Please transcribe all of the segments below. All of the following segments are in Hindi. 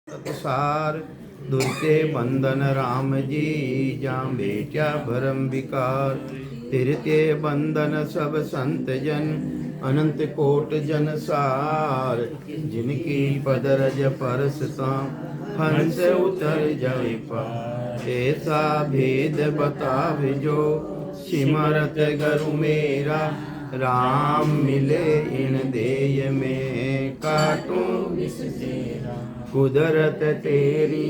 सार दुर्ते बंधन राम जी जाम बेट्या भरम विकार तिरते बंधन सब संत जन अनंत कोट जन सार जिनकी पदरज परसता हंस उतर जाए पार ऐसा भेद बतावे जो सिमरत गरु मेरा राम मिले इन देय में काटूं कुदरत तेरी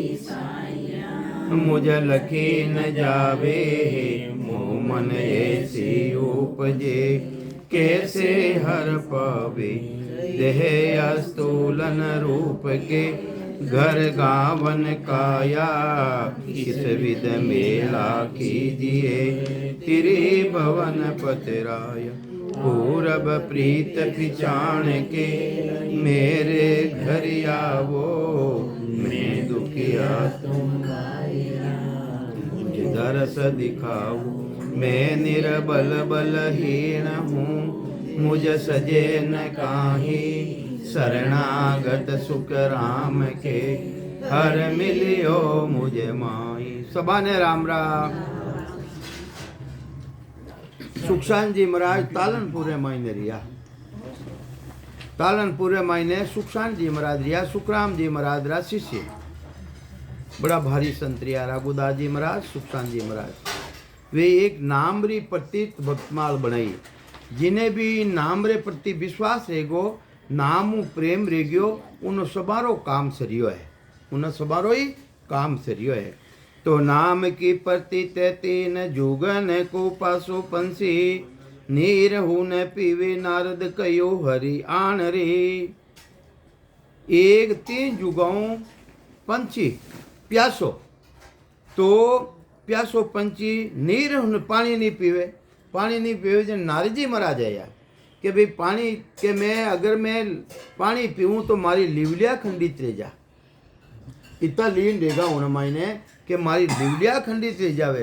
मुझ लखी न जावे मोह मन ऐसी उपजे कैसे हर पावे देह अस्तूलन रूप के घर गावन काया किस विध मेला कीजिए त्रिभुवन पतराय पूरब प्रीत पिछाण के मेरे घर आवो मैं दुखिया तुम मुझे दरस दिखाओ मैं निर्बल बलहीन हूँ मुझ सजे न काहि शरणागत सुख राम के हर मिलियो मुझे माई। सबाने राम राम। सुखशान जी महाराज तालनपुरे महीने रिया, तालनपुरे महीने सुखशान जी महाराज रिया, सुखराम जी महाराज रा शिष्य बड़ा भारी संत रिया राघुदास जी महाराज, सुखशान जी महाराज। वे एक नामरी प्रतीत भक्तमाल बनाई, जिन्हें भी नामरे प्रति विश्वास रहेगो, नामू प्रेम रेगियो, उन सबारो काम सरियो है, उन सबारो ही काम सरियो है। तो नाम की प्रतीत तीन जुगन को पासो पंसी नीर हुन पीवे नारद कयो हरि आन रे। एक तीन जुगाओं पंछी प्यासो, तो प्यासो पंछी नीर हुन पानी नहीं पीवे, पानी नहीं पीवे जो नारद जी मरा जाया कि भाई पानी के मैं अगर मैं पानी पीऊँ तो मारी लिवलिया खंडित रह जा, इतना लीन देगा उन मायने कि मारी लिवलिया खंडित रह जावे।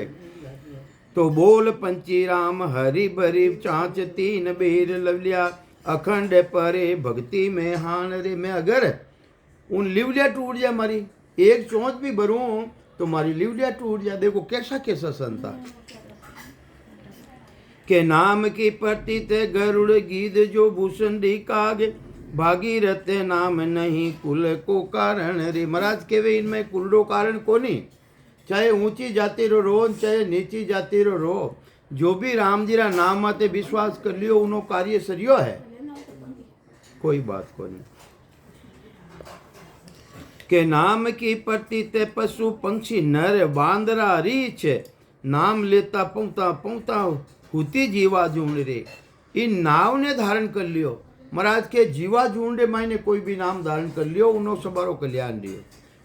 तो बोल पंची राम हरि भरी चाँच तीन बेर लवलिया अखंड परे भक्ति में हान रे। मैं अगर उन लिवलिया टूट जाए, मारी एक चौंच भी भरूं तो मारी लिवलिया टूट जाए। देखो कैसा कैसा संता के नाम की प्रतीत गरुड़ गीत जो भूषण दी काग भागीरथ नाम नहीं कुल को कारण रे। महाराज के वे इनमें कुल रो कारण को नहीं, चाहे ऊंची जाति रो रो चाहे नीची जाति रो रो, जो भी राम जी रा नाम आते विश्वास कर लियो उनो कार्य सरियो है, कोई बात को नहीं। के नाम की प्रतीत पशु पंक्षी नर बांदरा रीछ नाम लेता पौता पौता हुती जीवा झूंड रे। इन नाव ने धारण कर लियो, महाराज के जीवा झूंडे मायने कोई भी नाम धारण कर लियो उनो सबारो कल्याण रियो,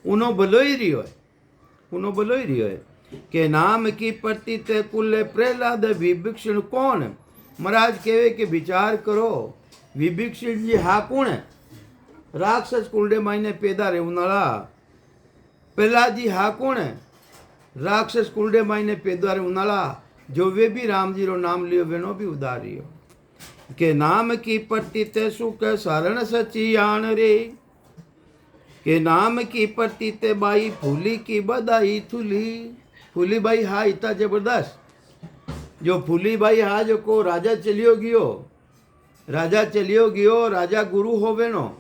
उनो भलो ही रियो है, उनो भलो ही रियो है। के नाम की प्रतीत कुल प्रहलाद विभीषण कौन। महाराज कहे के विचार करो विभीषण जी हा कौन है, राक्षस कुलडे मायने पैदा रे उनाला। प्रहलाद जी हा कौन है, राक्षस कुलडे मायने पैदा रे उनाला। जो वे भी राम जी रो नाम लियो वेनो भी उदार रियो। के नाम की प्रतीत सुख शरण सची आन रे। के नाम की प्रतीत बाई फूली की बधाई थुली। फूली बाई हा इतना जबरदस्त, जो फूली बाई हा जो को राजा चलियो गियो, राजा चलियो गियो, राजा गुरु होवेनो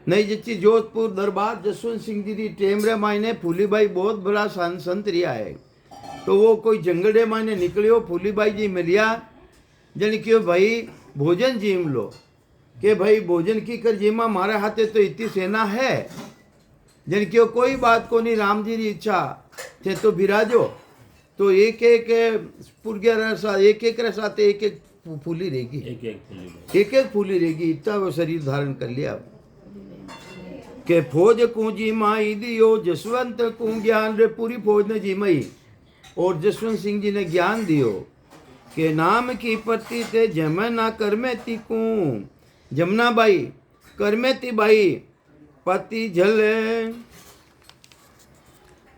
नहीं जिची जोधपुर दरबार जसवंत सिंह जी की टेमरे मायने फूली बाई बहुत बड़ा संत रिया है। तो वो कोई जंगड़े मायने निकलियो, फूली बाई जी मिलिया, जन क्यों भाई भोजन जीम लो, के भाई भोजन की कर जीमा मारे हाथे तो इतनी सेना है, जन क्यों कोई बात को नहीं, राम जी की इच्छा थे तो बिराजो। तो एक एक पुरग्या एक एक रसाते एक एक फूली रहेगी, एक एक फूली रहेगी, इतना वो शरीर धारण कर लिया। के फौज को जी माई दियो जसवंत को ज्ञान रे, पूरी फौज ने जी माई और जसवंत सिंह जी ने ज्ञान दियो। के नाम की प्रतीत जमुना करमेती को, जमुना बाई करमेती बाई पति जल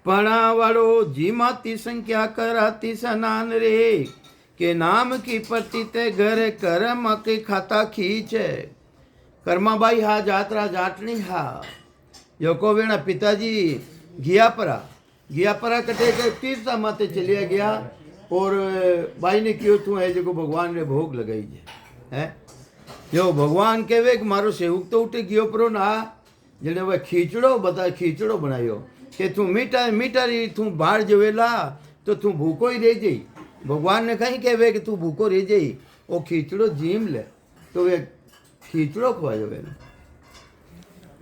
पड़ा वालो जीमाती संख्या कराती सनान रे। के नाम की प्रतीत घर कर्म के खाता खींच कर्माबाई हा जात्रा जाटनी हा योको वेणा पिताजी घियापरा कटे के तीर्था माते चलिया गया और भाई ने क्यों तू है जो भगवान ने भोग लगाई है जो भगवान कहे कि मारो सेवक तो उठे गयो परो ना जने वह खीचड़ो बनायो कि तू मीठा री तू बाहर जवेला तो तू भूखो ही रह जाई। भगवान ने कहीं कहे कि तू भूखो रह जाई वो खीचड़ो जीम ले तो वे खीचड़ो खवायो वे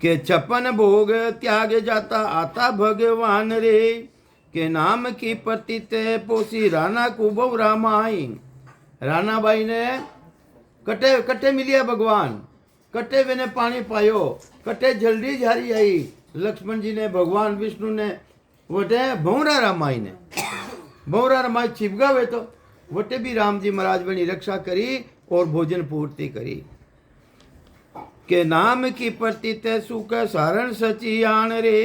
के 56 भोग त्यागे जाता आता भगवान रे के नाम की पतित पोसी राणा कुबव रामाई। राणा बाई ने कटे कटे मिलिया भगवान कटे वे ने पानी पायो कटे जल्दी झारी आई लक्ष्मण जी ने भगवान विष्णु ने वटे भौरा रामाई छिपगावे तो वटे भी राम जी महाराज बनी रक्षा करी और भोजन पूर्ति करी के नाम की प्रतीत सुख सारण सची आन रे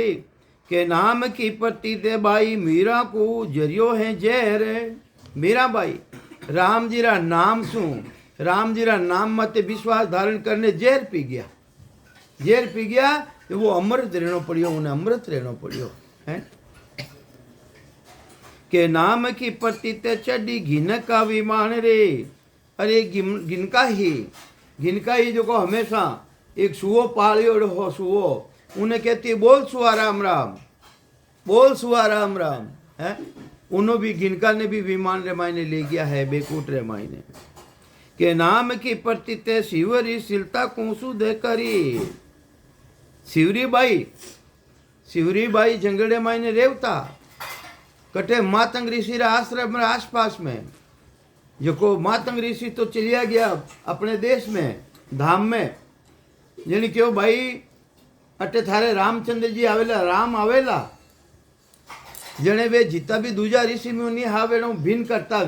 के नाम की प्रतीत बाई मीरा को जरियो है जहर। मीरा बाई राम जी रा नाम सु राम जी रा नाम मत विश्वास धारण करने जहर पी गया तो वो अमृत रहना पड़ियो उन्हें अमृत रहना पड़ियो है के नाम की प्रतीत चढ़ी घिन का विमान रे। अरे घिनका ही जो को हमेशा एक सुओ पालियो हो सुओ उन्हें कहती बोल सुआ राम राम है उन्हों भी घिनका ने भी विमान रे मायने ले गया है बेकूट रे मायने के नाम की प्रतीत शिवरी शिलता कुसु दे करी। शिवरी बाई जंगड़े मायने रेवता कटे मातंग ऋषि आश्रम आसपास में जो को मातंग ऋषि तो चलिया गया अपने देश में धाम में यानी क्यों भाई अटे थारे रामचंद्र जी आवेला राम आवेला जने वे जिता भी दूजा ऋषि मुनि हावेणो भिन्न करता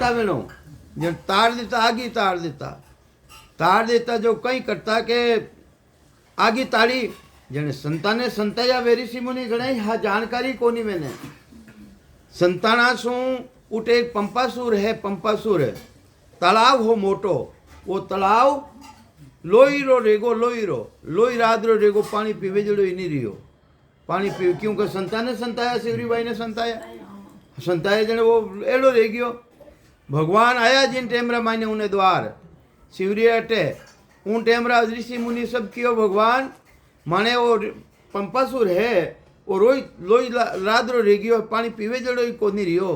वेणो जन तार देता जो कई करता के आगी ताड़ी जने संताने संताया वे ऋषि मुनि गणे हा जानकारी कोनी मैंने संताना सु उठे एक पंपासुर है तालाब हो मोटो वो तालाब लोई रादरो रेगो पानी पीवे जड़ो ही नहीं रियो पानी पी क्योंकि संताने संताया शिवरी भाई ने संताया जने वो एड़ो रह गयो। भगवान आया जिन टेमरा मायने उन्हें द्वार शिवरी अटे उन टेमरा ऋषि मुनि सब कियो भगवान माने वो पंपासुर है वो लोई रादरो रह गयो पानी पीवे जड़ो ही कोनी रियो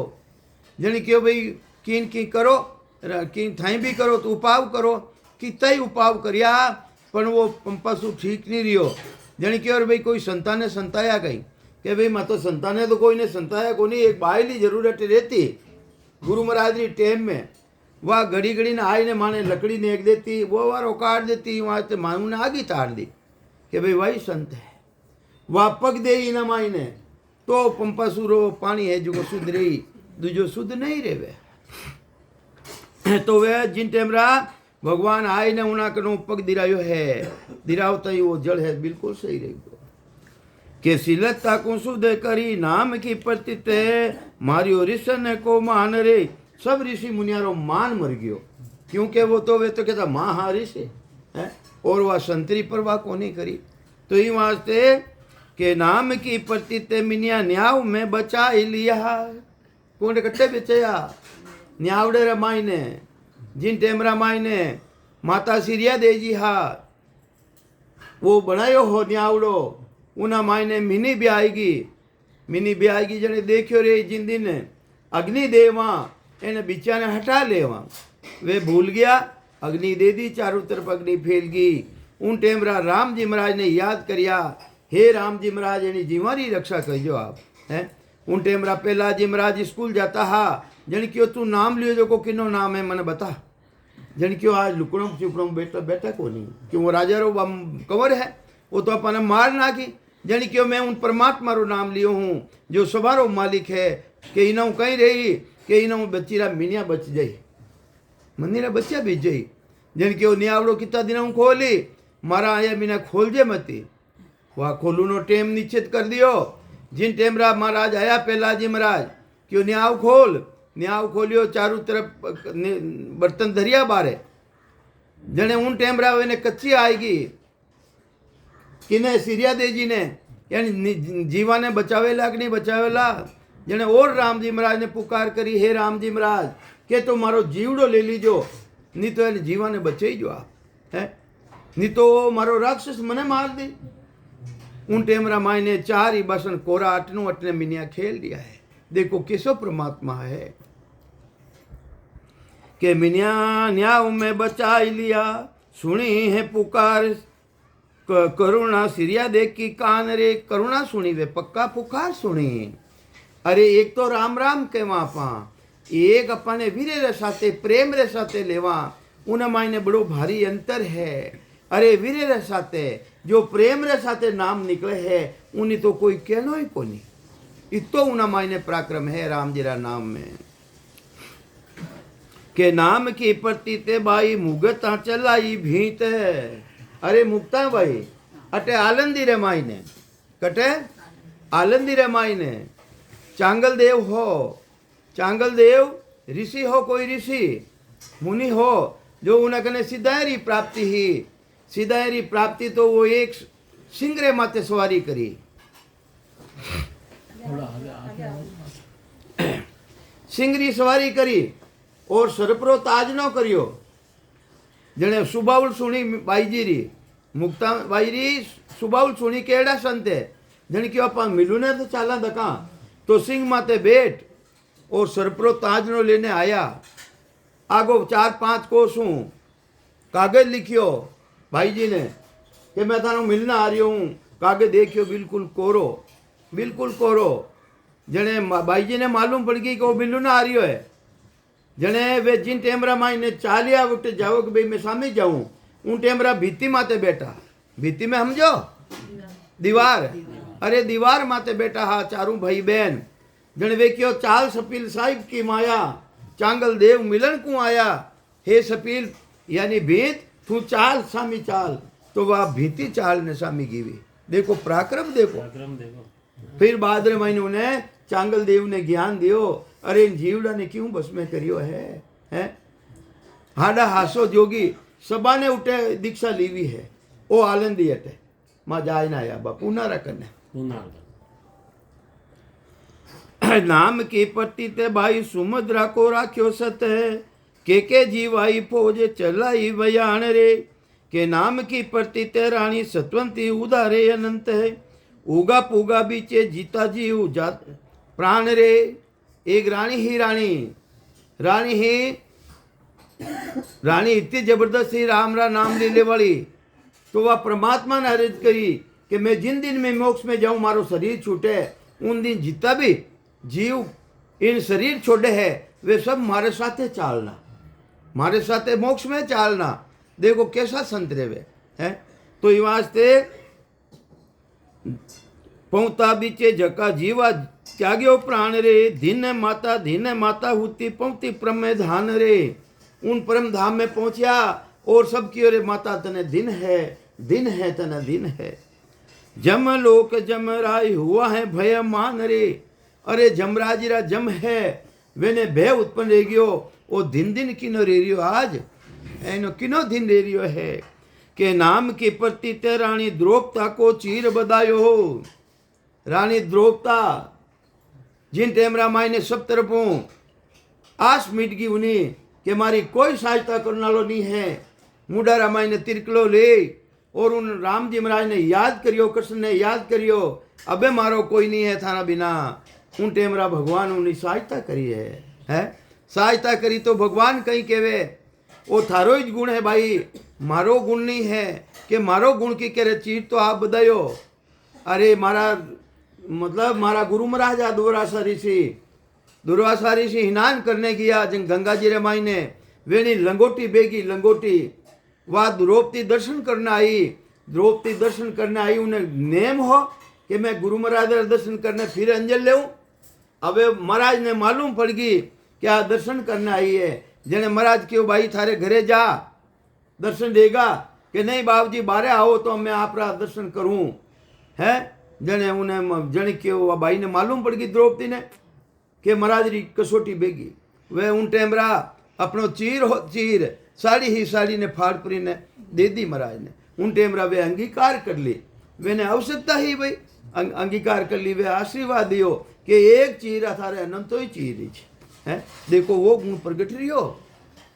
जने क्यों भाई कीन की करो कीन थाई भी करो तो उपाव करो कितई उपाव करिया पर वो पंपासुर ठीक नहीं रियो जने क्यों भाई कोई संताने संताया कहीं कि भाई मैं तो संताने तो कोई ने संताया को नहीं एक बायली जरूरत रहती गुरु महाराज री टेम में वह घड़ी ने आई ने माने लकड़ी ने एक देती वो वारो काट देती वहाँ से मानू ने आगे तार दी कि भाई वही संत है वह पग दे ही ना मायने तो पंपासुरो पानी है जो शुद्ध रही दूजो शुद्ध नहीं रहे तो वह जिन टेमरा भगवान आए ने उना कनो पग दिरायो है दिरावता ही वो जड़ है बिल्कुल सही रही के सिलता को शुद्ध करी नाम की प्रतीत मारियो ऋषि को मान रे सब ऋषि मुनियारो मान मर गयो क्योंकि वो तो वे तो कहता महा ऋषि है और वह संतरी पर वह को नहीं करी तो ही वास्ते के नाम की प्रतीत मिनिया न्याव में बचा ही लिया कौन कट्टे बेचया न्यावड़े रमाई ने जिन टेमरा माई ने माता सिरिया देजी हा वो बनायो हो न्यावड़ो उना माई ने मिनी भी आएगी जने देखियो रे जिन दिन अग्नि देवा एने बिचा ने हटा लेवा वे भूल गया अग्नि दे दी चारों तरफ अग्नि फैल गई उन टेमरा राम जी महाराज ने याद करिया हे राम जी महाराज एनी जीवारी रक्षा करियो आप हैं उन टेमरा पहला जी महाराज स्कूल जाता हा जन क्यों तू नाम लियो जो को किनो नाम है मने बता जन क्यों आज लुकड़ों चुपड़ों बैठा को नहीं क्यों वो राजा रो कंवर है वो तो अपन मार ना की जन क्यों मैं उन परमात्मा रो नाम लियो हूँ जो सवारो मालिक है कि इना कहीं रही कि इना बच्चीरा मिनिया बच जाई मंदिर बच्चा बीच जाई जन क्यों नियावड़ो कितना दिन खोली मारा आया बिना खोल जे मती वह खोलू नो टेम निश्चित कर दियो जिन टेमरा महाराज आया पहला जी महाराज क्यों न्याव खोलियो चारों तरफ बर्तन धरिया बारे जने उन टेमरा वेने कच्ची आएगी किने सिरियादेजी ने यानी जीवा ने बचावेला कि नहीं बचावेला, जने और रामजी महाराज ने पुकार करी, हे रामजी महाराज के तो मारो जीवड़ो ले लीजो, नहीं तो એને જીવાને બચાઈ જો આપ, હે नहीं तो मारो राक्षस मने मार दे। उन टेमरा माई ने 4 ही बसन कोरा अटनू अटने मिनिया खेल दिया है। देखो किसो परमात्मा है के मिनिया न्याव में बचाई लिया, सुनी है पुकार करुणा सिरिया देख की कान रे, करुणा सुनी वे पक्का पुकार सुनी। अरे एक तो राम राम कहवा आपा, एक अपने वीरे रे साथे प्रेम रे साथे लेवा, उन मायने बड़ो भारी अंतर है। अरे वीरे रे साथे जो प्रेम रे साथे नाम निकले है उन्हीं तो कोई कहनो ही कोनी, इतो उन मायने पराक्रम है राम जी रा नाम में। के नाम की प्रति ते बाई मुगता चलाई भीत। अरे मुक्ता भाई अटे आलंदी रे मायने कटे आलंदी रे मायने चांगल देव हो, चांगल देव ऋषि हो, कोई ऋषि मुनि हो जो उनकने सिद्धायरी प्राप्ति ही, सिद्धायरी प्राप्ति तो वो एक सिंगरे माते सवारी करी, सिंगरी सवारी करी और सरपरो ताज नो करियो। जने सुबाउल सुनी बाईजी री मुक्ता बाई री सुबाउल सुनी केड़ा संत है जने क्यों अपन मिलू ने तो चाला दका, तो सिंह माते बैठ और सरपरो ताज नो लेने आया। आगो 4-5 कोसों कागज लिखियो भाई जी ने कि मैं थानू मिलना आ रही हूँ, कागज देखियो बिल्कुल कोरो, बिल्कुल कोरो। जने भाई जी ने मालूम पड़ गई कि वो बिल्लू ना आ रही है। जने वे जिन टेमरा माई ने चालिया उठ जाओ कि भाई मैं सामने जाऊँ, उन टेमरा भीती माते बैठा, भीती में समझो दीवार, अरे दीवार माते बैठा हा चारों भाई बहन। जने वे क्यों चाल सपील साहिब की माया, चांगल देव मिलन को आया, हे सपील यानी भीत तू चाल सामी चाल, तो वह भीती चाल ने सामी गिवी। देखो पराक्रम देखो। फिर बाद रे महीने उन्हें चांगल देव ने ज्ञान दियो, अरे इन जीवड़ा ने क्यों बस में करियो है? हाडा हासो जोगी सबा ने उठे दीक्षा लीवी है, ओ आलंदी हटे मां जाय ना आया बापू नारा करने नाम की पट्टी ते भाई सुमद्रा को राख्यो सत है, के जीवाई फौज चलाई बयान रे। के नाम की पट्टी ते रानी सतवंती उदारे अनंत है, उगा पुगा बीचे जीता जीव जात प्राण रे। एक रानी ही रानी इतनी जबरदस्ती राम रा नाम ले ले वाली, तो वह परमात्मा ने अर्ज करी कि मैं जिन दिन में मोक्ष में जाऊं मारो शरीर छूटे, उन दिन जितना भी जीव इन शरीर छोड़े है वे सब मारे साथे चालना, मारे साथे मोक्ष में चालना। देखो कैसा संत रे वे है। तो ये वास्ते पौता बीचे जका जीवा त्याग्यो प्राण रे, धीन माता हुती पौती प्रमे धान रे। उन परम धाम में पहुंचा और सब की रे माता तने दिन है तने दिन है। जम लोक जम राय हुआ है भय मान रे। अरे जमराजीरा जम है वेने भय उत्पन्न रह गयो, ओ दिन किनो रे रियो आज एनो किनो दिन रे रियो है। के नाम की प्रति ते रानी द्रौपदा को चीर बदायो हो। रानी द्रौपदा जिन टेमरा माई ने सब तरफों आस मिट गई उन्हें कि मारी कोई सहायता करने वालों नहीं है। मुडारा माई ने तिरकलो ले और उन राम जी महाराज ने याद करियो, कृष्ण ने याद करियो, अबे मारो कोई नहीं है थाना बिना। उन टेमरा भगवान उन्हें सहायता करी है? सहायता करी तो भगवान कहीं कहवे वो थारो ही गुण है भाई, मारो गुण नहीं है कि मारो गुण की कह रहे चीज तो आप बतायो। अरे मारा मतलब मारा गुरु महाराज आ दुर्वासा ऋषि हिनान करने गया जिन गंगा जी रे माई ने वेणी लंगोटी बेगी लंगोटी वह द्रौपदी दर्शन करने आई। उन्हें नेम हो कि मैं गुरु महाराज दर्शन करने फिर अंजल ले। अब महाराज ने मालूम पड़ गई क्या दर्शन करने आई है। जने महाराज क्यों भाई थारे घरे जा दर्शन देगा कि नहीं बाबू जी बारे आओ तो मैं आप दर्शन करूं है। जने उन्हें जने क्यों भाई ने मालूम पड़ गई द्रौपदी ने कि महाराज री कसोटी बेगी। वे उन टेमरा अपनो चीर साड़ी ने फाड़पुरी ने दे दी महाराज ने। उन टेमरा वे अंगीकार कर ली मैंने आवश्यकता ही भाई अंगीकार कर ली, वे आशीर्वाद दियो कि एक चीरा थारे अनंत तो ही चीरी है। देखो वो गुण प्रगट रहियो,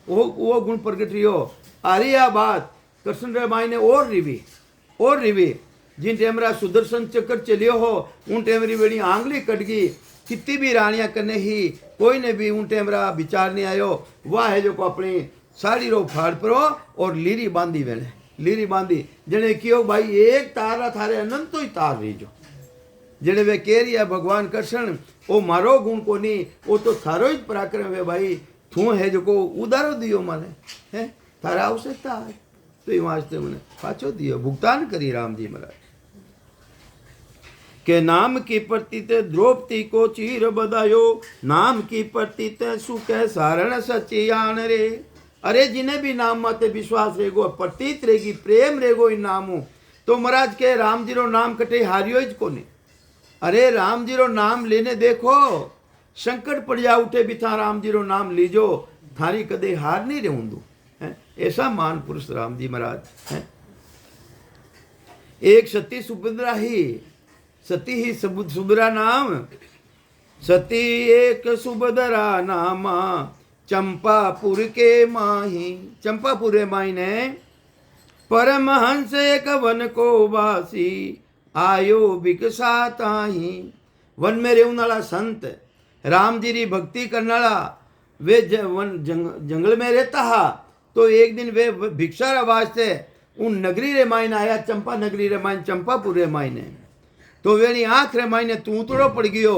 वो गुण प्रगट रहियो। आ रही आ बात कृष्ण रे माई ने और रिवी जिन टेमरा सुदर्शन चक्कर चलियो हो उन टेमरी बेड़ी आंगली कट गई, कितनी भी रानियां करने ही कोई ने भी उन टेमरा विचार नहीं आयो। वाह है जो को अपनी साड़ी रो फाड़ परो और लीरी बांधी वेने, लीरी बांधी जने कियो भाई एक तारा थारे अनंत तो ही तार रहीजो। जने वे कह रही है भगवान कृष्ण ओ मारो गुण को नहीं, वो तो थारो ही पराक्रम है भाई, तू है जो को उधारो दियो मने है थारा आवश्यकता है तो ये वास्ते मैंने पाछो दियो, भुगतान करी राम जी महाराज के नाम की प्रतीत द्रौपदी को चीर बधायो, नाम की प्रतीत सुखे सारण सचियान रे। अरे जिन्हें भी नाम माते विश्वास रहेगो, प्रतीत रहेगी, प्रेम रहेगो इन नामों, तो महाराज के राम जी रो नाम कटे हारियो ज कोने। अरे राम जी रो नाम लेने देखो, संकट पड़ जा उठे भी था राम जी रो नाम लीजो, थारी कदे हार नहीं रहूंदू है। ऐसा मान पुरुष राम जी महाराज है। एक सती सुभद्रा ही, सती ही सुभद्रा नाम, सती एक सुभद्रा नामा चंपापुर के माही। चंपापुर माही ने परमहंस एक वन को वासी आयो बिकसाताही। वन में रहने संत राम जी री भक्ति करने वे जंगल में रहता हा, तो एक दिन वे भिक्षा वास्ते उन नगरी रे मायने आया, चंपा नगरी रे मायने, चंपापुर रे मायने। तो वेनी आंख रे मायने तूतड़ो पड़ गयो,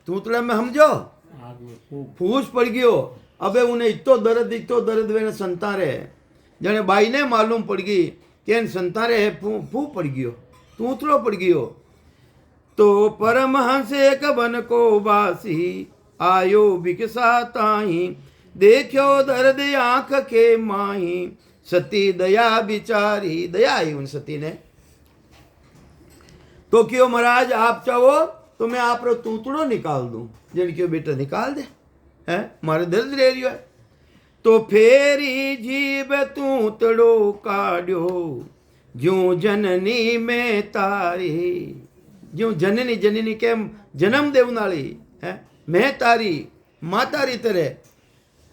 तूतड़े में समझो फूस पड़ गयो। अबे उन्हें इतो दर्द वेने संतारे, जने बाई ने मालूम पड़ गई कि संतारे है फू पड़ गयो, तूतड़ो पड़ गयो। तो परमहंस एक वन को वासी आयो बिकसाताही, देखो दर्द आंख के माही सती दया बिचारी। दया आई उन सती ने, तो क्यों महाराज आप चाहो तो मैं आप रो तूतड़ो निकाल दूं। जन क्यों बेटा निकाल दे है, मारे दर्द रह रही है। तो फेरी जीव तूतड़ो काढ़ो ज्यों जननी में तारी। ज्यों जननी, जननी के जन्म देवनाली है, मैं तारी माता री तरह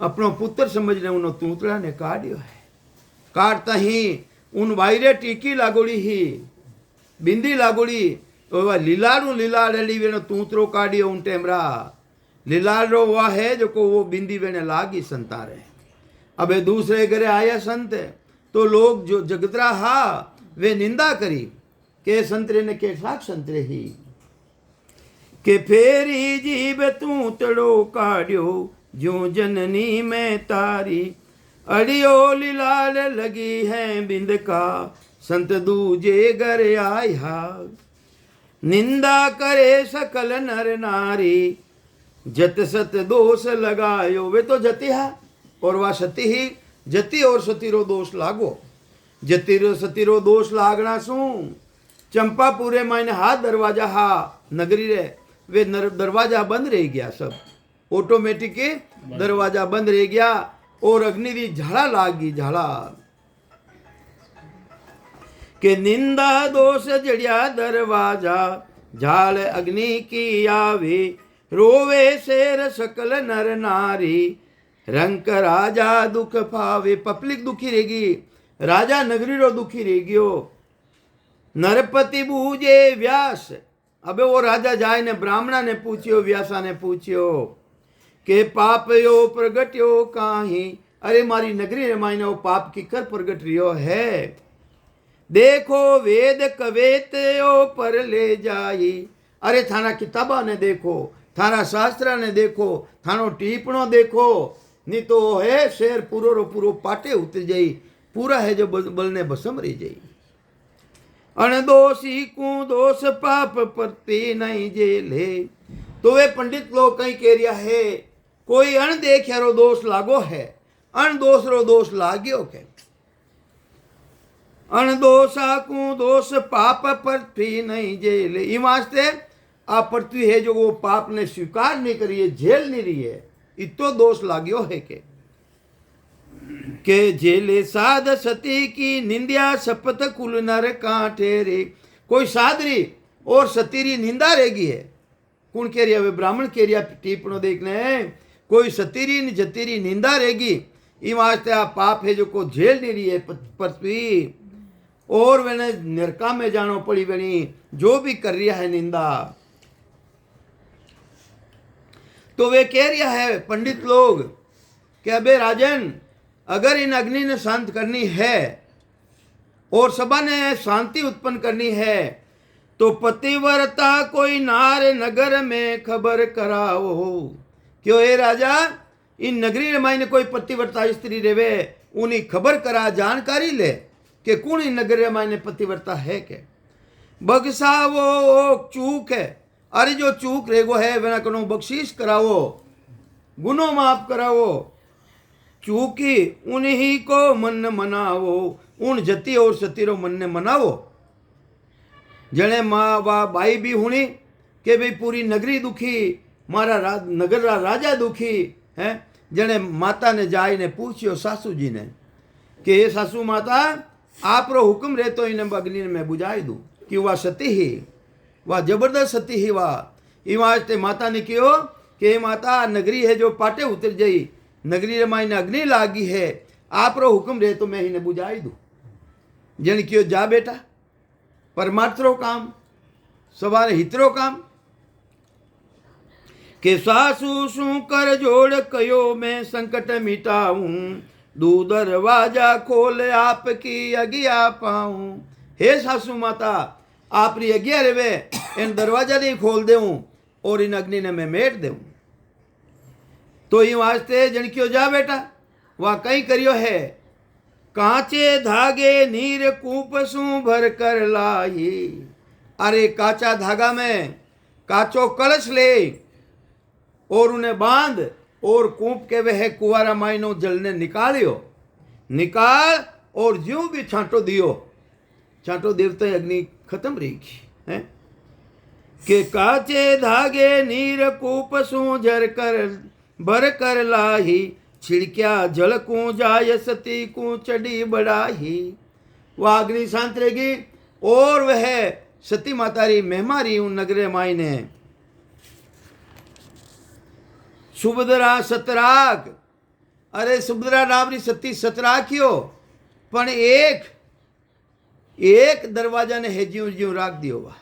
अपनो पुत्र समझने उन तूतड़ा ने काढ़ियो है। काटता ही उन वायरे टीकी लागोड़ी ही, बिंदी लागोड़ी, तो लीलाड़ू लीलाड़ी वेनो तूतरो काढ़ियो उन टेमरा। लीलाड़ो वह है जो को वो बिंदी वेने लागी संतारे। अबे दूसरे घरे आया संत, तो लोग जो जगतरा हा वे निंदा करी के संतरे ने के साख संतरे ही के फेरी जीव तूतड़ो काढ़ियो जो जननी में तारी। अड़ियो लीलाड़ लगी है बिंद का संत दूजे घर आया। निंदा करे सकल नर नारी जत सत दोष लगायो। वे तो जति है और वह सती ही, जति और सतीरो दोष लागो। जतिरो सतीरो दोष लागना सू चंपापुरे मायने हाथ दरवाजा हा नगरी रे वे दरवाजा बंद रह गया, सब ऑटोमेटिक दरवाजा बंद रह गया और अग्नि दी झाड़ा लाग गई। झाड़ा के निंदा दोष जड़िया दरवाजा झाल अग्नि की आवे। रोवे शेर सकल नर नारी रंक राजा दुख पावे। पब्लिक दुखी रहेगी, राजा नगरी रो दुखी रह गयो। नरपति बूझे व्यास। अबे वो राजा जाए ने ब्राह्मणा ने पूछियो, व्यासा ने पूछियो के पाप यो प्रगट्यो काहीं। अरे मारी नगरी रे मायने वो पाप की कर प्रगट रियो है। देखो वेद कवेत यो पर ले जाई। अरे थाना किताबा ने देखो, थाना शास्त्र ने देखो, थानो टीपणो देखो, नहीं तो है शेर पूरो रो पूरो पाटे उतर जाई, पूरा है जो बलने बसम रही जाई। अनदोषी को दोष पाप प्रति नहीं जेले। तो वे पंडित लोग कहीं कह रिया है कोई अनदेखा रो दोष लागो है, अनदोष रो दोष लाग्यो के। अनदोषा को दोष पाप पृथ्वी नहीं जेले। ई वास्ते आ पृथ्वी है जो वो पाप ने स्वीकार नहीं करी है, झेल नहीं रही है, इतो दोष लाग्यो है के जेले साध सती की निंदिया शपथ कुल नर कांठे रे। कोई सादरी और सतीरी निंदा रहेगी है। कौन कह रही है? वे ब्राह्मण कह रही टिप्पणों देखने कोई सतीरी न जतीरी निंदा रहेगी। इन वास्ते आ पाप है जो को झेल नहीं रही है पृथ्वी, और मैंने नरका में जानो पड़ी बनी जो भी कर रिया है निंदा। तो वे कह रिया है पंडित लोग कि अबे राजन, अगर इन अग्नि ने शांत करनी है और सभा ने शांति उत्पन्न करनी है तो पतिव्रता कोई नार नगर में खबर कराओ। क्यों हे राजा, इन नगरी रे मायने कोई पतिव्रता स्त्री रेवे, उन्हीं खबर करा, जानकारी ले कि कौन इन नगरी रे मायने पतिव्रता है के। बगसा वो चूक है, अरे जो चूक रेगो है वना कनो बख्शीश करावो, गुनो माफ करावो। चूकी उन्हीं को मन मनावो, उन जति और सतीरो मन ने मनावो। जने माँ वा बाई भी हुणी के भाई पूरी नगरी दुखी, मारा नगर रा राजा दुखी है। जने माता ने जाई ने पूछियो सासू जी ने कि हे सासू माता, आप रो हुक्म रहे तो इन्हें अग्नि में बुझाई दूं कि वह सती ही, वह जबरदस्त सती ही वह। इवास्ते माता ने कहो कि हे माता, नगरी है जो पाटे उतर जाई, नगरी रे मायने अग्नि लागी है, आप रो हुक्म रहे तो मैं इन्हें बुझाई दूं। जन क्यों जा बेटा, परमार्थरो काम, सवारे हितरो काम। के सासू शू कर जोड़ कयो मैं संकट मिटाऊं, दू दरवाजा खोल आपकी आज्ञा पाऊं। हे सासू माता, आपरी आज्ञा रेवे, इन दरवाजा नहीं खोल देऊं और इन अग्नि ने मैं मेट देऊं। तो ये वास्ते जन क्यों जा बेटा, वह कहीं करियो है। कांचे धागे नीर कूप सू भर कर लाई, अरे काचा धागा में काचो कलश ले और उन्हें बांध और कूप के वह कुआरा मायनो जल ने निकालियो, निकाल और ज्यों भी छांटो दियो, छांटो देवता अग्नि खत्म रहेगी है। के काचे धागे नीर कूप सू झर कर भर कर लाही, छिड़क्या जल को जाय सती को चढ़ी बढ़ाही। वह अग्नि शांत रहेगी और वह सती मातारी मेहमारी उन नगरे मायने। सुभद्रा सतराग, अरे सुभद्रा नामनी सती सतराख्यो, पण एक दरवाजा ने हेज्यू ज्यू राख दियो। वह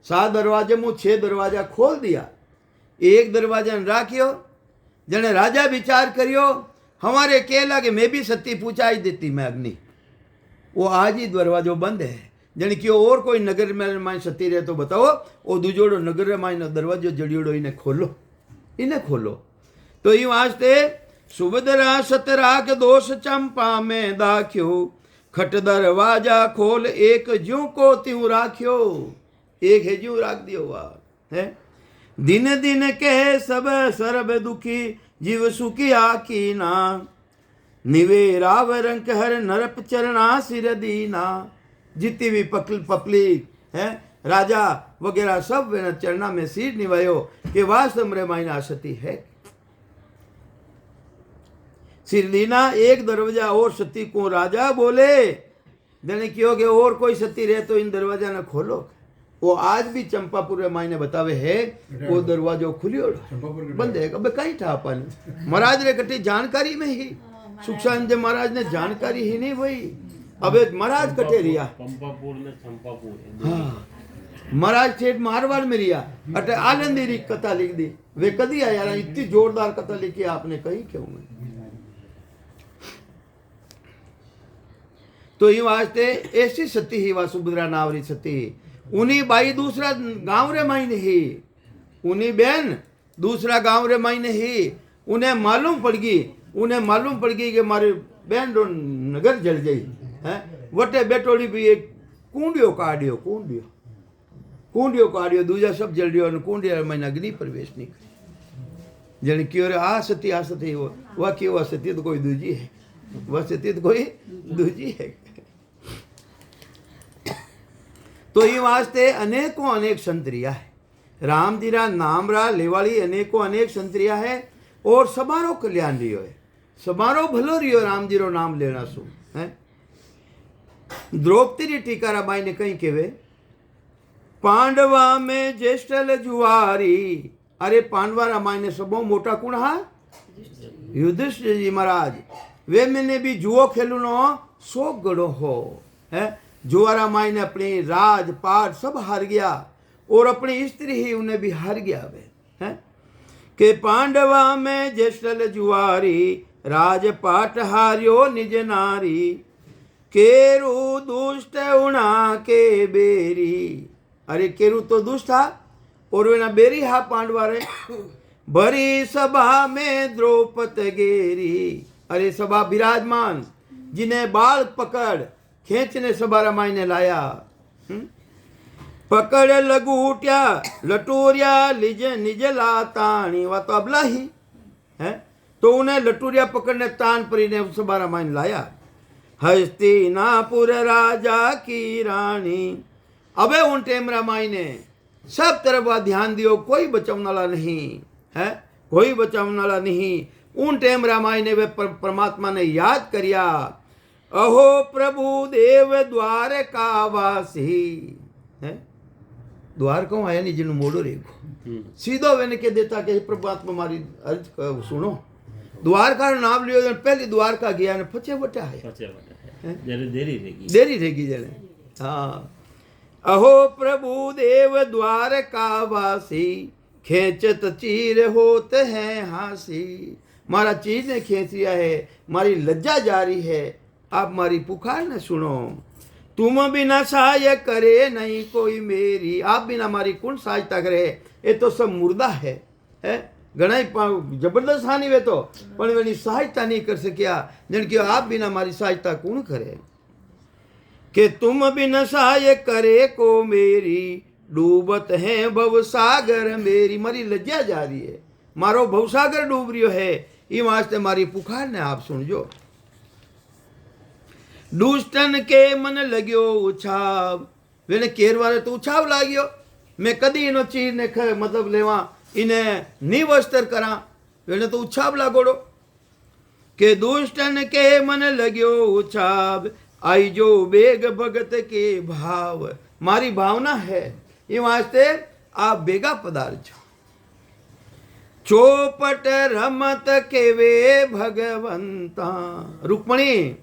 7 दरवाजे मुँह 6 दरवाजा खोल दिया, एक दरवाजा ने राख्यो। जने राजा विचार करियो, हमारे केला के मैं भी सती पूछाई देती मैं अग्नि, वो आज ही दरवाजो बंद है। जने क्यों और कोई नगर में सती रहे तो बताओ, वो दूजोड़ो नगर में दरवाजो जड़ियोड़ो इन्हें खोलो, इन्हें खोलो। तो ये वास्ते सुभद्रा सतराक दोष चंपा में दाख्यो, खट दरवाजा खोल एक ज्यों को त्यों राख्यो। एक है ज्यों राख दियो वह है। दिन दिन के सब सर्व दुखी, जीव सुखी आकी ना, निवे राव रंक हर नरप चरणा सिर दीना। जितनी भी पपली है राजा वगैरह सब चरणा में सिर निवायो कि वास्तव में मायना सती है। सिर दीना एक दरवाजा और सती को राजा बोले। जने क्यों कि और कोई सती रहे तो इन दरवाजा न खोलो। वो आज भी चंपापुर मायने बतावे है, वो दरवाजो खुलियो बंद है। अब कहीं था अपन महाराज रे कटी जानकारी में ही, सुखशांत महाराज ने जानकारी ही नहीं हुई। अब महाराज कटे रिया पंपापुर में चंपापुर, हाँ महाराज ठेठ मारवाड़ में रिया अटे आनंदी री कथा लिख दी। वे कदी आया इतनी जोरदार कथा लिखी आपने कही क्यों में। तो ये वास्ते ऐसी सती ही वह सुभद्रा नावरी सती। उन्हीं बाई दूसरा गांव रे मायने ही, उन्हीं बहन दूसरा गांव रे मायने ही। उन्हें मालूम पड़ गई कि मारे बहन रो नगर जल गई है। वटे बेटोड़ी भी एक कुंडियो काढ़ियो दूजा सब जल रियो, कुंडिया मैंने अग्नि प्रवेश नहीं करी। जन क्यों रे आ सती वह क्यों वह सती तो कोई दूजी है, वह सती तो कोई दूजी है। तो ये वास्ते अनेकों अनेक संतरिया है। राम जी रा नाम रा लेवाली अनेकों अनेक संतरिया है और समारो कल्याण रियो है, समारो भलो रियो राम जी रो नाम लेना सु है। द्रौपदी री टीकारा बाई ने कहीं केवे पांडवा में ज्येष्ठल जुआरी। अरे पांडवा रामायण ने सबो मोटा कुण हा युधिष्ठिर जी महाराज। वे मैंने भी जुओ खेलू नो 100 गड़ो हो है। जुआ रामायण ने अपनी राज पाट सब हार गया और अपनी स्त्री ही उन्हें भी हार गया वे है। के पांडवा में ज्येष्ठल जुआरी राजपाट हार्यो निज नारी। केरु दुष्ट उणा के बेरी। अरे केरु तो दुष्ट था और वे ना बेरी हा पांडवा रे। भरी सभा में द्रौपद गेरी। अरे सभा विराजमान जिन्हें बाल पकड़ खेचने सभा रामायण ने लाया। पकड़ लगूट्या लटूरिया लिज निज लाताणी। वा तो अबला ही है तो उन्हें लटूरिया पकड़ने तान परी ने सभा रामायण लाया। हस्तिनापुर राजा की रानी। अबे उन टेम रामायण ने सब तरफ ध्यान दियो, कोई बचाने वाला नहीं है, कोई बचाने वाला नहीं। उन टेम रामायण ने वे परमात्मा ने याद करिया। अहो प्रभु देव द्वारका वासी है। द्वार को आया नहीं जिन्हों मोड़ो रेखो सीधो वेने के देता कि परमात्मा मारी अर्ज सुनो। द्वारका नाम लियो पहली द्वारका गया ने पचे बटा है देरी रहेगी जने। हाँ अहो प्रभु देव द्वारका वासी खेचत चीर होते हैं हासी। मारा चीज ने खींच लिया है, मारी लज्जा जारी है, आप मारी पुकार न सुनो। तुम बिना सहाय करे नहीं कोई मेरी। आप बिना मारी कौन सहायता करे, ये तो सब मुर्दा है घना जबरदस्त हानि वे तो पण वेनी सहायता नहीं कर सकिया। जन कि आप बिना मारी सहायता कौन करे। कि तुम बिन सहाय करे को मेरी डूबत है भवसागर मेरी। मारी लज्जा जा रही है, मारो भवसागर डूब रियो है, ये वास्ते मारी पुकार ने आप सुनजो। दुष्टन के मन लग्यो उछाव। वेने केरवारे तो उछाव लाग्यो, मैं कदी इनो चीज ने मतलब लेवा इन्हें निवस्तर करा। वेने तो उछाव लागोड़ो। के दुष्टन के मन लग्यो उछाव आई जो बेग भगत के भाव। मारी भावना है, ये वास्ते आप बेगा पदार्थ छो। चौपट रमत के वे भगवंता। रुक्मणी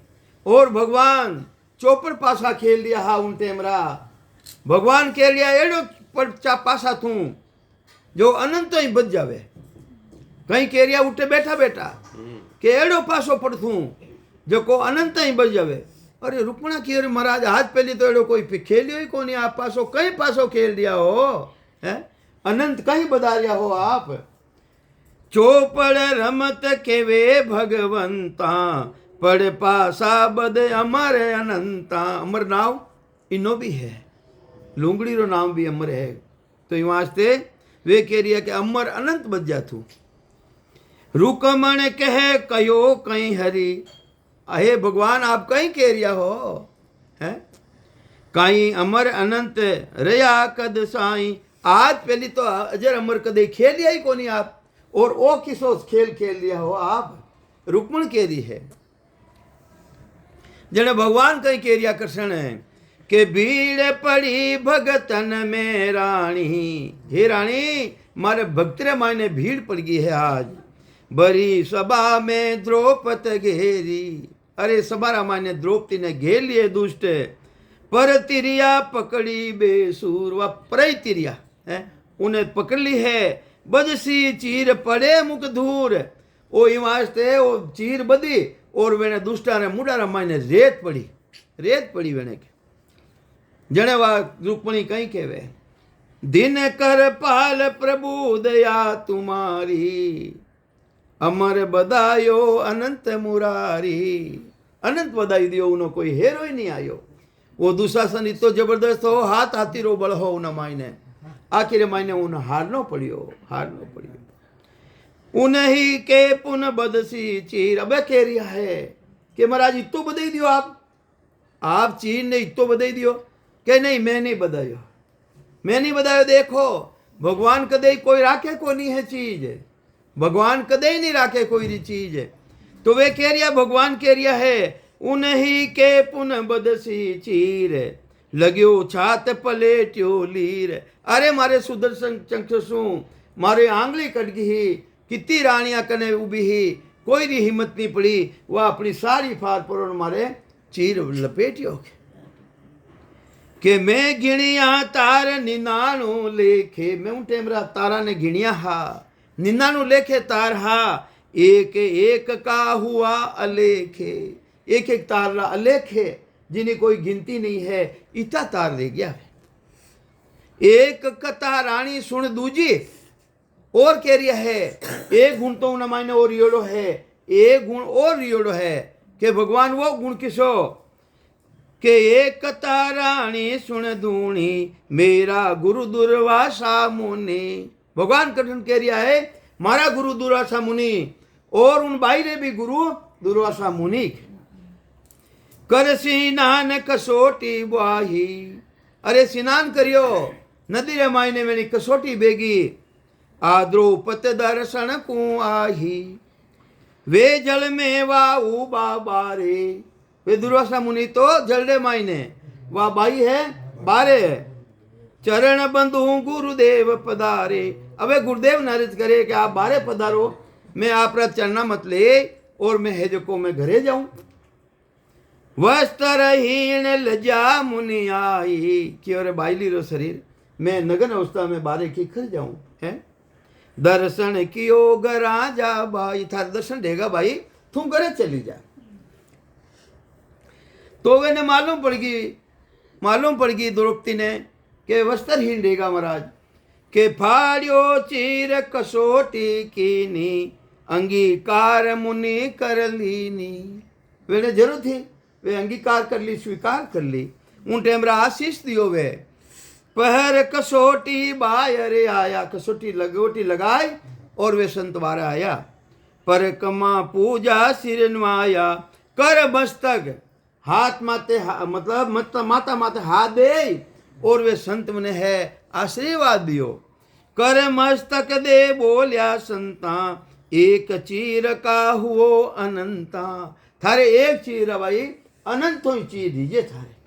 और भगवान चौपट पासा खेल दिया हा उन टेमरा। भगवान खेल लिया एडो पचा पासा थू जो अनंत ही बच जावे। कहीं केरिया उठे बैठा बैठा के एडो पासो पड़थू जो को अनंत ही बच जावे। अरे रुक्मणा की अरे महाराज आज पहली तो एडो कोई खेलियो ही कोनी, आप पासो कहीं पासो खेल दिया हो है, अनंत कहीं बदारिया हो आप। चौपड़ रमत के वे भगवंता पड़ पासा बद अमर अनंता। अमर नाव इनो भी है, लुंगड़ी रो नाम भी अमर है। तो ये वास्ते वे कह रही है कि अमर अनंत बच जातू। रुकमण कहे कयो कहीं हरी। अहे भगवान आप कहीं कह रिया हो है, कहीं अमर अनंत रया कद साई। आज पहली तो अजर अमर कदे खेल लिया ही कोनी आप, और ओ किसो खेल खेल लिया हो आप। रुक्मण कह रही है जने भगवान कहीं कह रिया कृष्ण है कि भीड़ पड़ी भगतन में रानी। हे रानी मारे भक्तरे मायने भीड़ पड़ गई है आज। बड़ी सभा में द्रौपद घेरी। अरे सभा रामायण द्रौपदी ने घेर लिए दुष्ट। पर तिरिया पकड़ी बेसूर। व पर तिरिया है उन्हें पकड़ ली है। बदसी चीर पड़े मुख धूर। ओ वास्ते वो चीर बदी और वेने दुष्टा ने मुड़ा रामायण रेत पड़ी वेने के जने वा रुक्मणी कहीं कहवे। दिन कर पाल प्रभु दया तुम्हारी अमर बदायो अनंत मुरारी। अनंत बधाई दियो उनो कोई हेरो ही नहीं आयो। वो दुशासन इतो जबरदस्त हो, हाथ हाथी रो बल हो उन मायने। आखिर मायने उन हारनो पड़ियो। उन्हीं के पुन बदसी चीर। अबे कह रिया है कि महाराज इतो बधाई दियो आप चीर ने इतो बधाई दियो। कि नहीं मैं नहीं बधायो। देखो भगवान कदे कोई राखे को नहीं है चीज, भगवान कदे नहीं राखे कोई चीज। तो वे कह रिया भगवान कह रिया है उन्हीं के पुन बदसी चीर લગ્યો છાત પલેટ્યો લીર અરે મારે સુદર્શન ચક્ર શું મારી આંગળી કટગી કિત્તી રાણિયા કને ઊભી કોઈની હિંમત નહીં પડી વા આપણી સારી ફાર પર મારે ચીર લપેટ્યો કે मैं गिणिया तार निनाणु लेखे मैं हूँ टेमरा तारा ने गिणिया हा निनाणु लेखे तार हा एक एक का हुआ अलेखे एक एक तार अलेख है जिन्हें कोई गिनती नहीं है इतना तार ले गया है एक कथा रानी सुन दूजी और कह रही है एक गुण तो उन मायने और रियोड़ो है एक गुण और रियोड़ो है कि भगवान वो गुण किसो के एक ताराणी सुन दूणी मेरा गुरु दुर्वासा मुनि भगवान कृष्ण कह रिया है मारा गुरु दुर्वासा मुनि और उन बाईरे भी गुरु दुर्वासा मुनि कर स्नान कसोटी बाही अरे स्नान करियो नदी रे मायने मेरी कसोटी बेगी आद्रोपत दर्शन को आही वे जल में वाऊ बाबारे वे दुर्वासा मुनि तो जलडे मायने वह बाई है बारे है चरण बंधु गुरुदेव पधारे अबे गुरुदेव नारिज करे कि आप बारे पधारो मैं आप चरणा मत ले और मैं है जो को मैं घरे जाऊं वस्त्रहीन लजा मुनि आई कि अरे बाईली रो शरीर मैं नगन अवस्था में बारे की खर जाऊं है दर्शन कियो गरा जा बाई थार दर्शन देगा भाई तू घरे चली जा तो वेने मालूम पड़ गई द्रौपदी ने के वस्त्रहीन रहेगा महाराज के फाड़ियो चीर कसोटी कीनी अंगीकार मुनि कर लीनी वेने जरूर थी वे अंगीकार कर ली स्वीकार कर ली उन टेमरा आशीष दियो वे पहर कसोटी बायरे आया कसोटी लगोटी लगाए और वे संतवारा आया पर कमा पूजा सिर नवाया कर मस्तक हाथ माते मतलब माता माते हाथ दे और वे संत मने है आशीर्वाद दियो कर मस्तक दे बोलिया संता एक चीर का हुओ अनंता थारे एक चीर भाई अनंतों चीर दीजिए थारे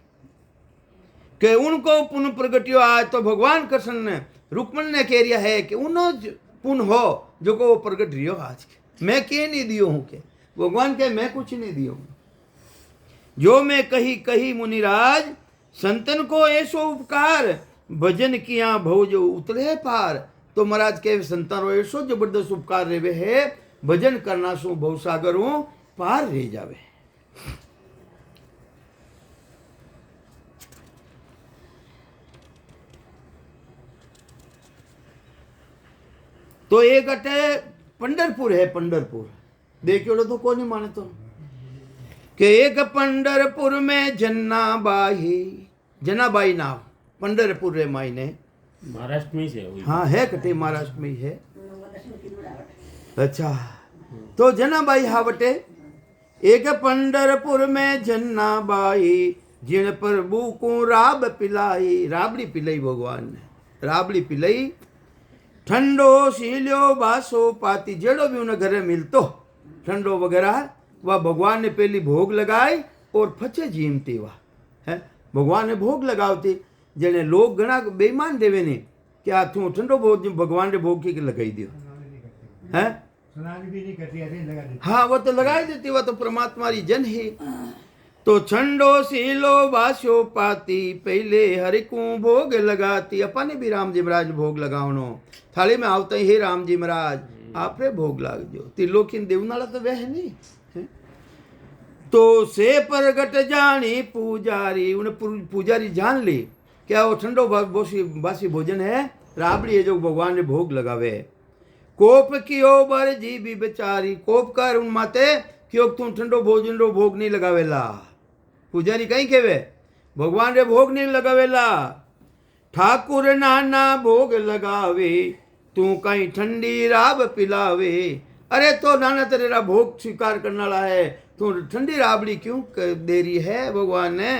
कि उनको पुनः प्रगटियो आज तो भगवान कृष्ण ने रुक्मण ने कह रिया है कि उनो पुनः हो जो को प्रगट रियो आज के मैं के नहीं दियो हूँ के भगवान के मैं कुछ नहीं दियो हूँ जो मैं कही कही मुनिराज संतन को ऐसो उपकार भजन किया भव जो उतरे पार तो महाराज के संतान ऐसो जबरदस्त उपकार रेवे है भजन करना सो भवसागर पार रह जावे तो एक अटे पंडरपुर है पंडरपुर देखियो तो कौन नहीं माने तो कि एक पंडरपुर में जन्नाबाई नाम पंडरपुर रे मायने महाराष्ट्र में से हाँ है कटे महाराष्ट्र में है अच्छा तो जन्नाबाई हावटे एक पंडरपुर में जन्नाबाई जिन प्रभु को राब पिलाई राबड़ी पिलाई भगवान ने राबड़ी पिलाई ठंडो सीलियो बासो पाती जेड़ो भी उन्हें घरे मिलतो ठंडो वगैरह वह भगवान ने पहली भोग लगाई और फचे जीमती वह है भगवान ने भोग लगावती जेने लोग घना बेईमान देवे ने कि आ तू ठंडो भोग भगवान ने भोग की लगाई दियो है हाँ वो तो लगाई देती वह तो परमात्मा री जन है तो ठंडो सीलो बास्यो पाती पहले हरि को भोग लगाती अपने भी राम जी महाराज भोग लगावनो थाली में आवता ही राम जी महाराज आपने भोग लाग जो त्रिलोकीन देवनाला तो वह नहीं तो से प्रगट जानी पूजारी उन्हें पूजारी जान ली क्या वो ठंडो बासी भोजन है राबड़ी है जो भगवान ने भोग लगावे कोप कियो बर जी भी बेचारी कोप कर उन माते क्यों तुम ठंडो भोजन रो भोग नहीं लगावेला पूजारी कहीं केवे भगवान रे भोग नहीं लगावेला ठाकुर नाना भोग लगावे तू कहीं ठंडी राब पिलावे अरे तो नाना तेरा भोग स्वीकार करने वाला है तू ठंडी राबड़ी क्यों दे रही है भगवान ने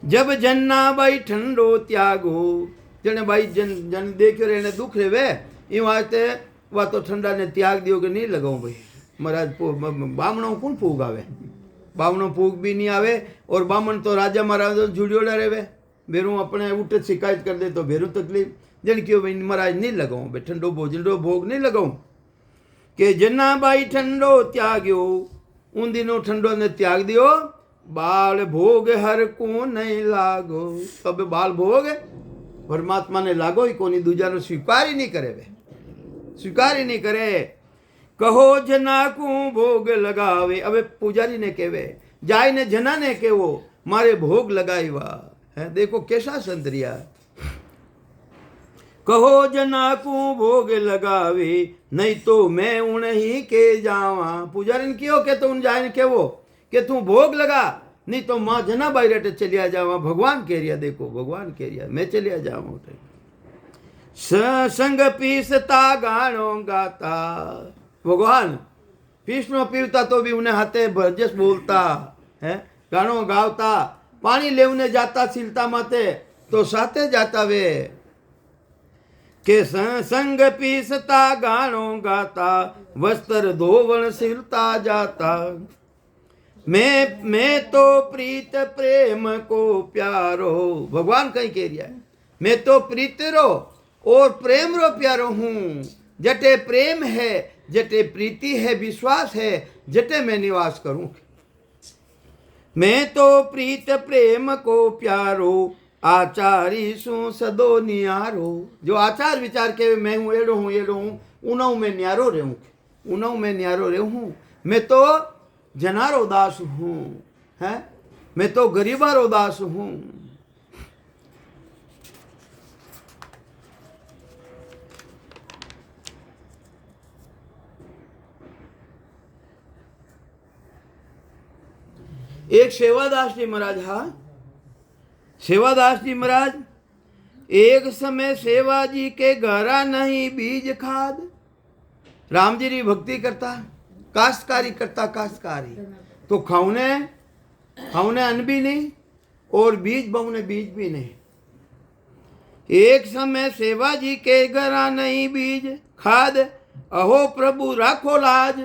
जब जन्ना बाई ठंडो त्यागो जने भाई जन देखो रहने दुख रेवे ये वास्ते वह तो ठंडा ने त्याग दियो कि नहीं लगाऊं भाई महाराज बामणों कौन फूगावे बावनो फूक भी नहीं आवे और बामन तो राजा महाराज जुड़ियोड़ा रहे बेरू अपने उठ शिकायत कर दे तो बेरू तकलीफ जन क्यों भाई महाराज नहीं लगाऊं भाई ठंडो भोजन भोग नहीं लगाऊं के जना भाई ठंडो त्याग्यो उन दिनों ठंडो ने त्याग दियो बाल भोग हर को नहीं लागो तब बाल भोग परमात्मा ने लागो ही कोनी दूजा नो स्वीकार ही नहीं करे वे स्वीकार ही नहीं करे कहो जना को भोग लगावे अबे पुजारी ने कहवे जाय ने जना ने केवो मारे भोग लगाई वा है देखो कैसा संतरिया कहो जना को भोग लगावे नहीं तो मैं उन ही के जावा पुजारी ने क्यों के तो उन जाय ने केवो कि तू भोग लगा नहीं तो माँ जना बाई रेटे चलिया जावा भगवान कह रिया देखो भगवान कह रिया मैं चलिया जावा संग पीसता गानो गाता भगवान पीसनो पीवता तो भी उन्हें हाथे भरजस बोलता है गानो गावता पानी लेवने जाता सिलता माते तो साथे जाता वे के संग पीसता गानो गाता वस्त्र धोवन सिलता जाता मैं तो प्रीत प्रेम को प्यारो भगवान कहीं कह रहा है मैं तो प्रीत रो और प्रेम रो प्यारो हूं जटे प्रेम है जटे प्रीति है विश्वास है जटे मैं निवास करूं मैं तो प्रीत प्रेम को प्यारो आचारी सु सदो नियारो जो आचार विचार के मैं हूं एड़ो हूं उनऊ में न्यारो रहूं उनऊ में न्यारो रहूं मैं तो जनारो दास हूं है मैं तो गरीबारो दास हूं एक सेवादास जी महाराज हाँ सेवादास जी महाराज एक समय सेवा जी के घरा नहीं बीज खाद राम जी री भक्ति करता काश्तकारी करता काश्तकारी तो खाउने अन्न भी नहीं और बीज बहुने बीज भी नहीं एक समय सेवा जी के घरा नहीं बीज खाद अहो प्रभु राखो लाज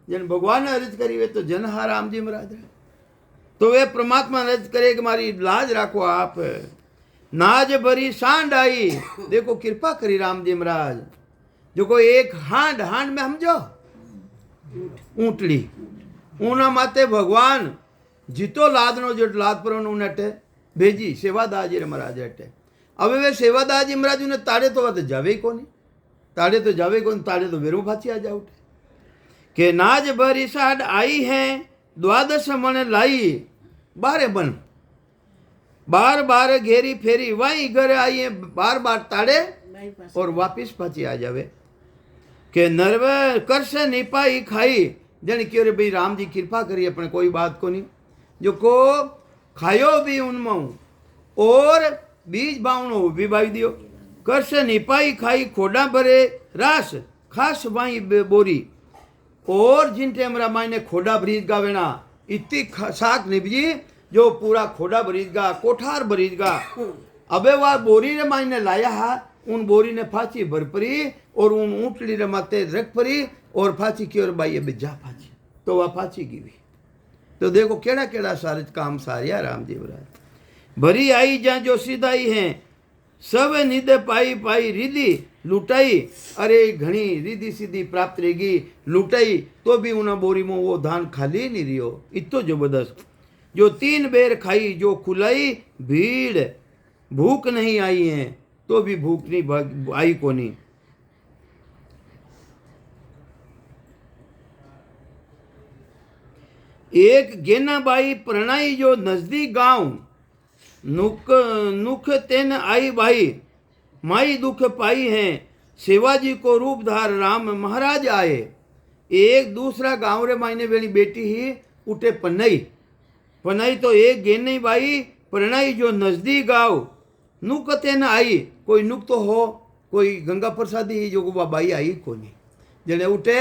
जन भगवान ने अर्ज करी वे तो जन हा राम जी महाराज तो वे परमात्मा ने अर्ज करे कि मारी लाज राखो आप नाज भरी सांड आई देखो कृपा करी राम जी महाराज जो कोई एक हांड में समझो ऊंटली ऊना माते भगवान जीतो लादनो जो लाद पर उन्हें भेजी सेवादास जी महाराज अटे अब वे सेवादास जी महाराज ने ताड़े तो वह जावे ही कोनी ताड़े तो वेरू फाची आ जाओ के नाज भरी साड आई है द्वादश मन लाई बारे बन बार बार घेरी फेरी वही घर आई है बार ताड़े और वापिस फाची आ जावे के नर्व कर से निपाई खाई जन क्यों रे भाई राम जी कृपा करी अपने कोई बात को नहीं जो को खायो भी उनमें और बीज बावणो भी बाई दियो कर से निपाई खाई खोडा भरे रास खास वाई बोरी और जिन टेमरा मायने खोडा ब्रीज गावेना इतनी साक निभजी जो पूरा खोडा ब्रीज गा कोठार ब्रीज गा अबे वह बोरी रे मायने लाया हा उन बोरी ने फांची भर परी और उन ऊँटली रे माते रख परी और फांची की और बाई अबे जा फांची तो वह फांची गिवी तो देखो केड़ा केड़ा सारे काम सारिया राम जी महाराज भरी आई जा जो सीधाई है सब निध पाई पाई रिधि लुटाई अरे घनी रिधि सीधी प्राप्त रहेगी लुटाई तो भी उन बोरी में वो धान खाली नहीं रियो इतो जबरदस्त जो 3 बेर खाई जो खुलाई भीड़ भूख नहीं आई है तो भी भूख नहीं आई को नहीं एक गेनाबाई प्रणाई जो नजदीक गांव नुख तेन आई भाई माई दुख पाई है शिवाजी को रूप धार राम महाराज आए एक दूसरा गांव रे मायने वेली बेटी ही उठे पनाई तो एक गेनी बाई प्रणाई जो नजदीक गांव नुक तेन आई कोई नुक तो हो कोई गंगा प्रसादी ही जो बाई आई कोनी जने उठे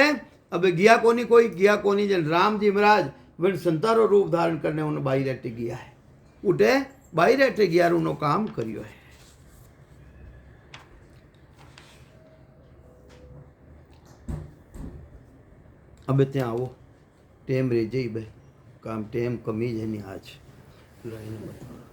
अब गया कोनी जन राम जी महाराज वन संतारो रूप धारण करने उन्हें बाई रेटे गया है उठे बाई रेटे गया उन्हों काम करियो है अब त्या आओ टेम रे जई बे काम टेम कमीज है नहीं आज लो इन्हें बताओ